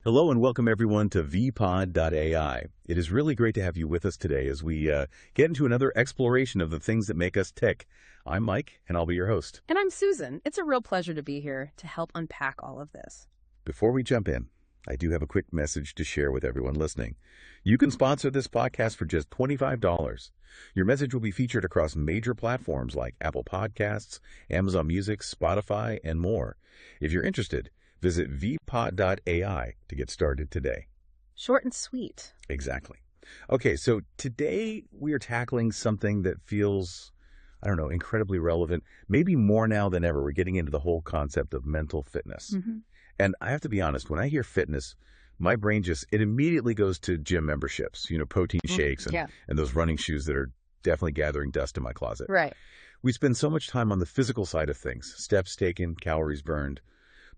Hello and welcome everyone to VPOD.AI. It is really great to have you with us today as we get into another exploration of the things that make us tick. I'm Mike, and I'll be your host. And I'm Susan. It's a real pleasure to be here to help unpack all of this. Before we jump in, I do have a quick message to share with everyone listening. You can sponsor this podcast for just $25. Your message will be featured across major platforms like Apple Podcasts, Amazon Music, Spotify, and more. If you're interested, visit VPOD.AI to get started today. Short and sweet. Exactly. Okay, so today we are tackling something that feels, incredibly relevant, maybe more now than ever. We're getting into the whole concept of mental fitness. And I have to be honest, when I hear fitness, my brain it immediately goes to gym memberships, protein shakes and those running shoes that are definitely gathering dust in my closet. Right. We spend so much time on the physical side of things, steps taken, calories burned,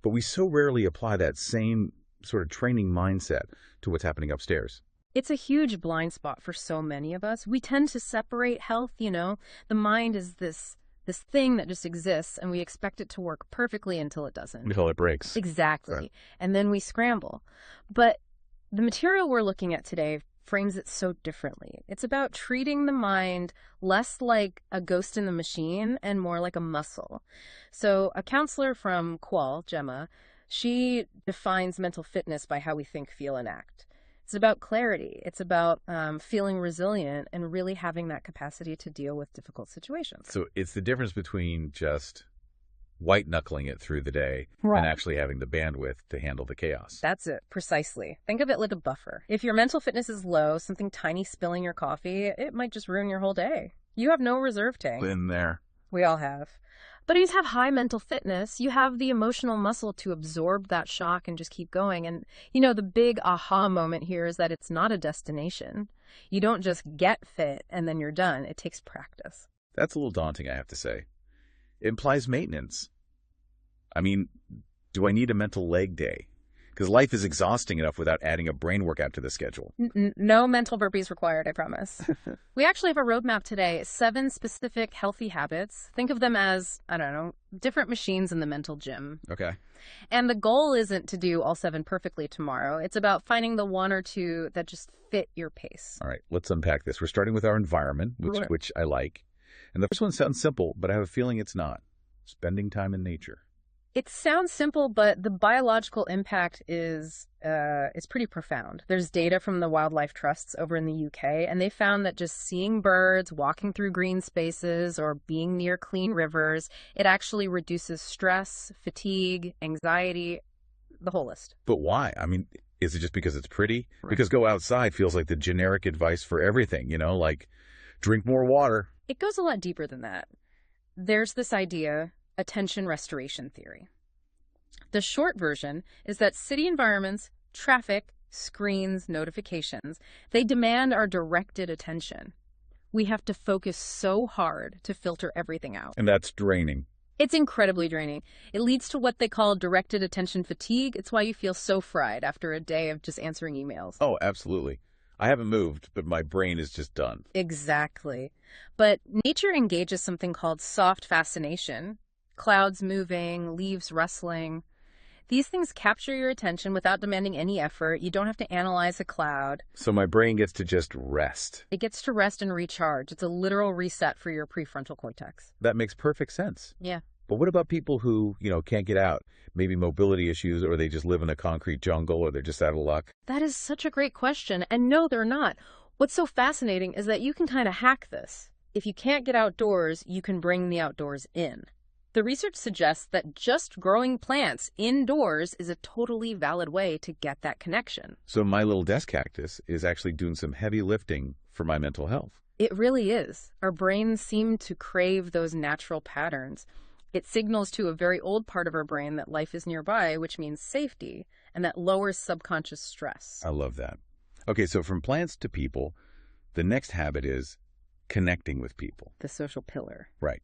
but we so rarely apply that same sort of training mindset to what's happening upstairs. It's a huge blind spot for so many of us. We tend to separate health, The mind is this thing that just exists, and we expect it to work perfectly until it doesn't. Until it breaks. Exactly. Right. And then we scramble. But the material we're looking at today frames it so differently. It's about treating the mind less like a ghost in the machine and more like a muscle. So a counselor from Qual, Gemma, she defines mental fitness by how we think, feel, and act. It's about clarity. It's about feeling resilient and really having that capacity to deal with difficult situations. So it's the difference between just white-knuckling it through the day and actually having the bandwidth to handle the chaos. That's it, precisely. Think of it like a buffer. If your mental fitness is low, something tiny spilling your coffee, it might just ruin your whole day. You have no reserve tank. Been there. We all have. But if you have high mental fitness, you have the emotional muscle to absorb that shock and just keep going. And, the big aha moment here is that it's not a destination. You don't just get fit and then you're done. It takes practice. That's a little daunting, I have to say. It implies maintenance. I mean, do I need a mental leg day? Because life is exhausting enough without adding a brain workout to the schedule. No mental burpees required, I promise. We actually have a roadmap today, 7 specific healthy habits. Think of them as, different machines in the mental gym. Okay. And the goal isn't to do all 7 perfectly tomorrow. It's about finding the 1 or 2 that just fit your pace. All right, let's unpack this. We're starting with our environment, which I like. And the first one sounds simple, but I have a feeling it's not. Spending time in nature. It sounds simple, but the biological impact is pretty profound. There's data from the wildlife trusts over in the UK, and they found that just seeing birds, walking through green spaces, or being near clean rivers, it actually reduces stress, fatigue, anxiety, the whole list. But why? I mean, is it just because it's pretty? Right. Because go outside feels like the generic advice for everything, like drink more water. It goes a lot deeper than that. There's this idea, attention restoration theory. The short version is that city environments, traffic, screens, notifications, they demand our directed attention. We have to focus so hard to filter everything out. And that's draining. It's incredibly draining. It leads to what they call directed attention fatigue. It's why you feel so fried after a day of just answering emails. Oh, absolutely. I haven't moved, but my brain is just done. Exactly. But nature engages something called soft fascination. Clouds moving, leaves rustling. These things capture your attention without demanding any effort. You don't have to analyze a cloud. So my brain gets to just rest. It gets to rest and recharge. It's a literal reset for your prefrontal cortex. That makes perfect sense. Yeah. But what about people who, can't get out? Maybe mobility issues, or they just live in a concrete jungle, or they're just out of luck? That is such a great question. And no, they're not. What's so fascinating is that you can kind of hack this. If you can't get outdoors, you can bring the outdoors in. The research suggests that just growing plants indoors is a totally valid way to get that connection. So my little desk cactus is actually doing some heavy lifting for my mental health. It really is. Our brains seem to crave those natural patterns. It signals to a very old part of our brain that life is nearby, which means safety, and that lowers subconscious stress. I love that. Okay, so from plants to people, the next habit is connecting with people. The social pillar. Right.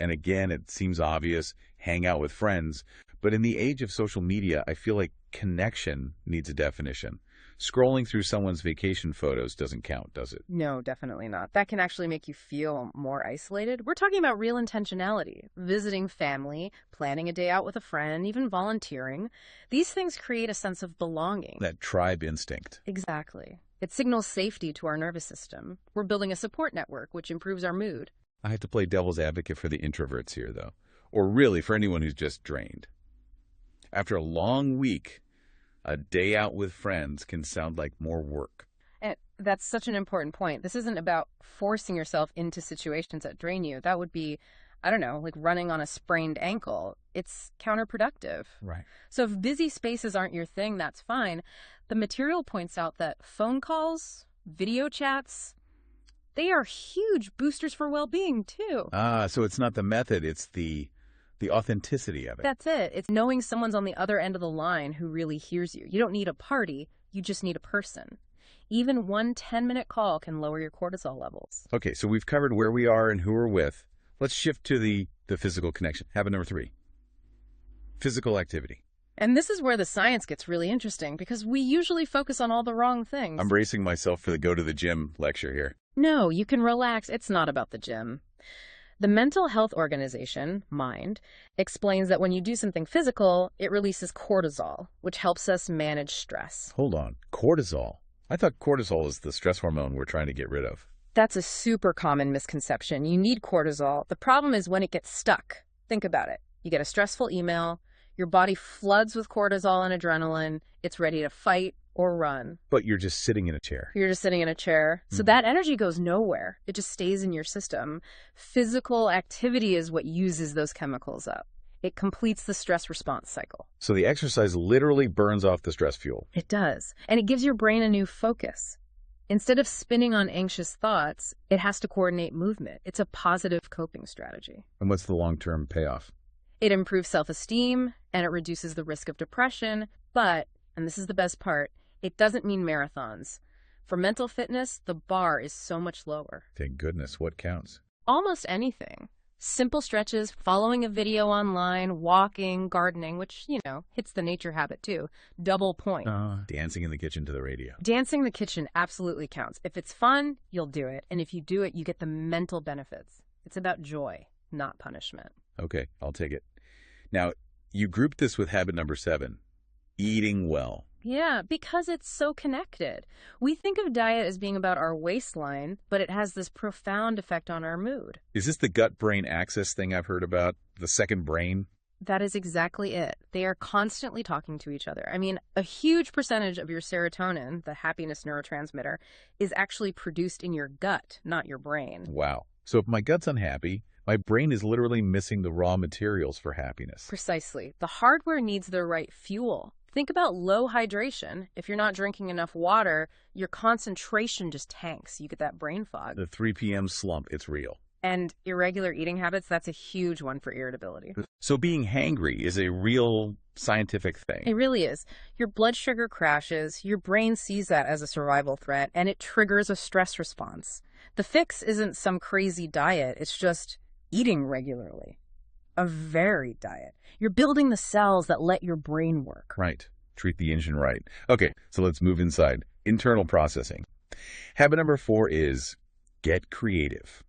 And again, it seems obvious, hang out with friends, But in the age of social media, I feel like connection needs a definition. Scrolling through someone's vacation photos doesn't count, does it? No, definitely not. That can actually make you feel more isolated. We're talking about real intentionality, visiting family, planning a day out with a friend, even volunteering. These things create a sense of belonging. That tribe instinct. Exactly. It signals safety to our nervous system. We're building a support network, which improves our mood. I have to play devil's advocate for the introverts here, though. Or really for anyone who's just drained. After a long week, a day out with friends can sound like more work. And that's such an important point. This isn't about forcing yourself into situations that drain you. That would be, I don't know, like running on a sprained ankle. It's counterproductive. Right. So if busy spaces aren't your thing, that's fine. The material points out that phone calls, video chats, they are huge boosters for well-being too. So it's not the method, it's the authenticity of it. That's it. It's knowing someone's on the other end of the line who really hears you. You don't need a party, you just need a person. Even one 10-minute call can lower your cortisol levels. Okay, so we've covered where we are and who we're with. Let's shift to the physical connection. Habit number 3, physical activity. And this is where the science gets really interesting because we usually focus on all the wrong things. I'm bracing myself for the go to the gym lecture here. No, you can relax. It's not about the gym. The Mental Health Organization, MIND, explains that when you do something physical, it releases cortisol, which helps us manage stress. Hold on. Cortisol? I thought cortisol is the stress hormone we're trying to get rid of. That's a super common misconception. You need cortisol. The problem is when it gets stuck. Think about it. You get a stressful email, your body floods with cortisol and adrenaline, it's ready to fight or run. But you're just sitting in a chair. You're just sitting in a chair. So that energy goes nowhere. It just stays in your system. Physical activity is what uses those chemicals up. It completes the stress response cycle. So the exercise literally burns off the stress fuel. It does. And it gives your brain a new focus. Instead of spinning on anxious thoughts, it has to coordinate movement. It's a positive coping strategy. And what's the long-term payoff? It improves self-esteem and it reduces the risk of depression. But, and this is the best part, it doesn't mean marathons. For mental fitness, the bar is so much lower. Thank goodness. What counts? Almost anything. Simple stretches, following a video online, walking, gardening, which, hits the nature habit too. Double point. Dancing in the kitchen to the radio. Dancing in the kitchen absolutely counts. If it's fun, you'll do it. And if you do it, you get the mental benefits. It's about joy, not punishment. Okay, I'll take it. Now, you grouped this with habit number 7, eating well. Yeah, because it's so connected. We think of diet as being about our waistline, but it has this profound effect on our mood. Is this the gut-brain axis thing I've heard about? The second brain? That is exactly it. They are constantly talking to each other. I mean, a huge percentage of your serotonin, the happiness neurotransmitter, is actually produced in your gut, not your brain. Wow. So if my gut's unhappy, my brain is literally missing the raw materials for happiness. Precisely. The hardware needs the right fuel. Think about low hydration. If you're not drinking enough water, your concentration just tanks. You get that brain fog. The 3 p.m. slump, it's real. And irregular eating habits, that's a huge one for irritability. So being hangry is a real scientific thing. It really is. Your blood sugar crashes, your brain sees that as a survival threat, and it triggers a stress response. The fix isn't some crazy diet, it's just eating regularly. A varied diet. You're building the cells that let your brain work. Right. Treat the engine right. Okay, so let's move inside. Internal processing. Habit number 4 is get creative.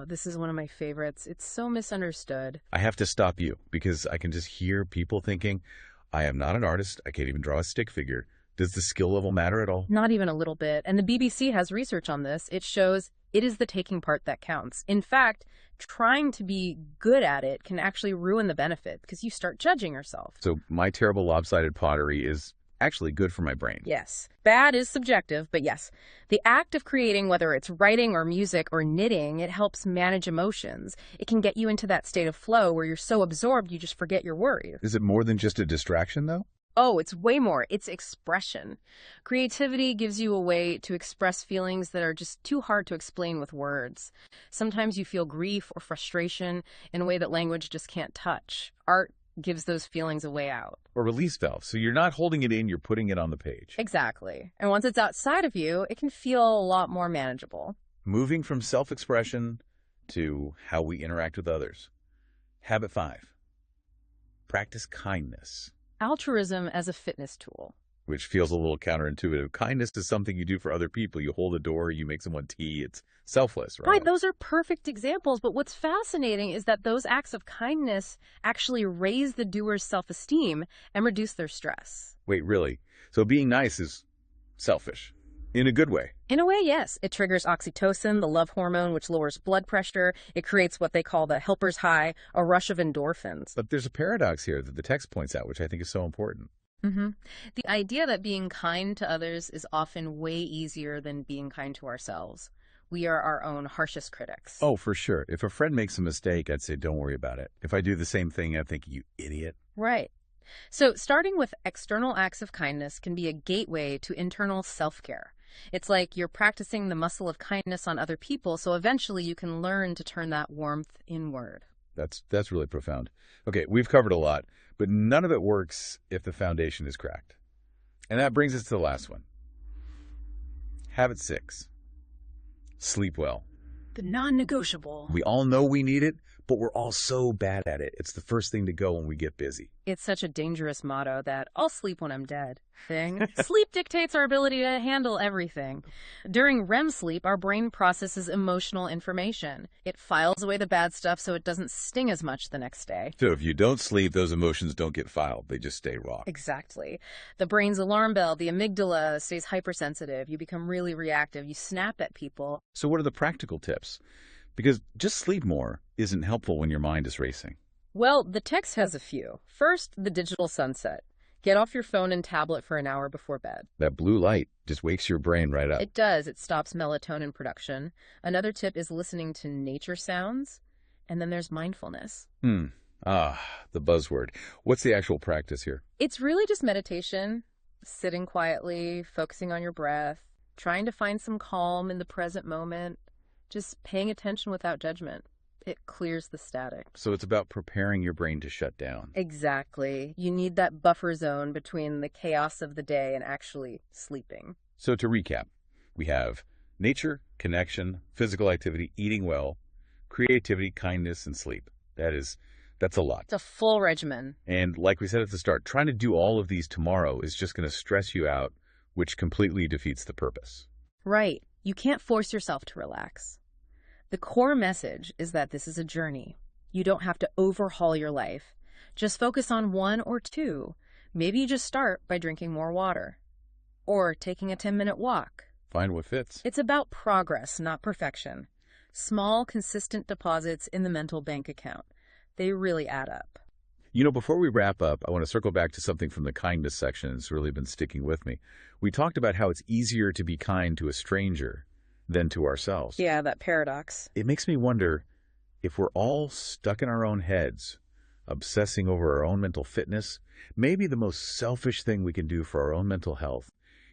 This is one of my favorites. It's so misunderstood. I have to stop you because I can just hear people thinking, I am not an artist. I can't even draw a stick figure. Does the skill level matter at all? Not even a little bit. And the BBC has research on this. It shows it is the taking part that counts. In fact, trying to be good at it can actually ruin the benefit because you start judging yourself. So my terrible lopsided pottery is actually good for my brain. Yes. Bad is subjective, but yes. The act of creating, whether it's writing or music or knitting, it helps manage emotions. It can get you into that state of flow where you're so absorbed you just forget your worries. Is it more than just a distraction, though? Oh, it's way more. It's expression. Creativity gives you a way to express feelings that are just too hard to explain with words. Sometimes you feel grief or frustration in a way that language just can't touch. Art gives those feelings a way out. Or release valve. So you're not holding it in, you're putting it on the page. Exactly. And once it's outside of you, it can feel a lot more manageable. Moving from self-expression to how we interact with others. Habit 5. practice kindness, Altruism as a fitness tool. which feels a little counterintuitive. Kindness is something you do for other people. You hold a door, you make someone tea. It's selfless, right? Right, those are perfect examples. But what's fascinating is that those acts of kindness actually raise the doer's self-esteem and reduce their stress. Wait, really? So being nice is selfish in a good way. In a way, yes. It triggers oxytocin, the love hormone, which lowers blood pressure. It creates what they call the helper's high, a rush of endorphins. But there's a paradox here that the text points out, which I think is so important. The idea that being kind to others is often way easier than being kind to ourselves. We are our own harshest critics. Oh, for sure. If a friend makes a mistake, I'd say, don't worry about it. If I do the same thing, I'd think, you idiot. Right. So starting with external acts of kindness can be a gateway to internal self-care. It's like you're practicing the muscle of kindness on other people, so eventually you can learn to turn that warmth inward. That's really profound. Okay, we've covered a lot, but none of it works if the foundation is cracked. And that brings us to the last one. Habit 6. Sleep well. The non-negotiable. We all know we need it, but we're all so bad at it. It's the first thing to go when we get busy. It's such a dangerous motto that I'll sleep when I'm dead thing. Sleep dictates our ability to handle everything. During REM sleep, our brain processes emotional information. It files away the bad stuff so it doesn't sting as much the next day. So if you don't sleep, those emotions don't get filed. They just stay raw. Exactly. The brain's alarm bell, the amygdala, stays hypersensitive. You become really reactive. You snap at people. So what are the practical tips? Because just sleep more isn't helpful when your mind is racing. Well, the text has a few. First, the digital sunset. Get off your phone and tablet for an hour before bed. That blue light just wakes your brain right up. It does. It stops melatonin production. Another tip is listening to nature sounds. And then there's mindfulness. The buzzword. What's the actual practice here? It's really just meditation, sitting quietly, focusing on your breath, trying to find some calm in the present moment, just paying attention without judgment. It clears the static. So it's about preparing your brain to shut down. Exactly. You need that buffer zone between the chaos of the day and actually sleeping. So to recap, we have nature, connection, physical activity, eating well, creativity, kindness, and sleep. That's a lot. It's a full regimen. And like we said at the start, trying to do all of these tomorrow is just going to stress you out, which completely defeats the purpose. Right. You can't force yourself to relax. The core message is that this is a journey. You don't have to overhaul your life. Just focus on one or two. Maybe you just start by drinking more water or taking a 10-minute walk. Find what fits. It's about progress, not perfection. Small, consistent deposits in the mental bank account. They really add up. You know, before we wrap up, I want to circle back to something from the kindness section that's really been sticking with me. We talked about how it's easier to be kind to a stranger than to ourselves. Yeah, that paradox. It makes me wonder if we're all stuck in our own heads, obsessing over our own mental fitness. Maybe the most selfish thing we can do for our own mental health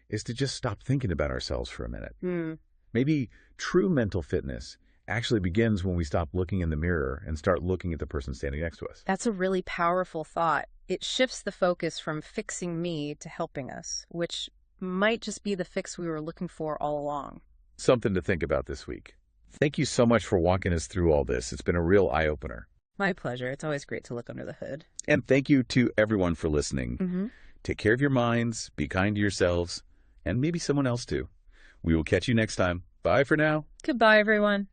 is to just stop thinking about ourselves for a minute. Maybe true mental fitness actually begins when we stop looking in the mirror and start looking at the person standing next to us. That's a really powerful thought. It shifts the focus from fixing me to helping us, which might just be the fix we were looking for all along. Something to think about this week. Thank you so much for walking us through all this. It's been a real eye-opener. My pleasure. It's always great to look under the hood. And thank you to everyone for listening. Take care of your minds, be kind to yourselves, and maybe someone else too. We will catch you next time. Bye for now. Goodbye, everyone.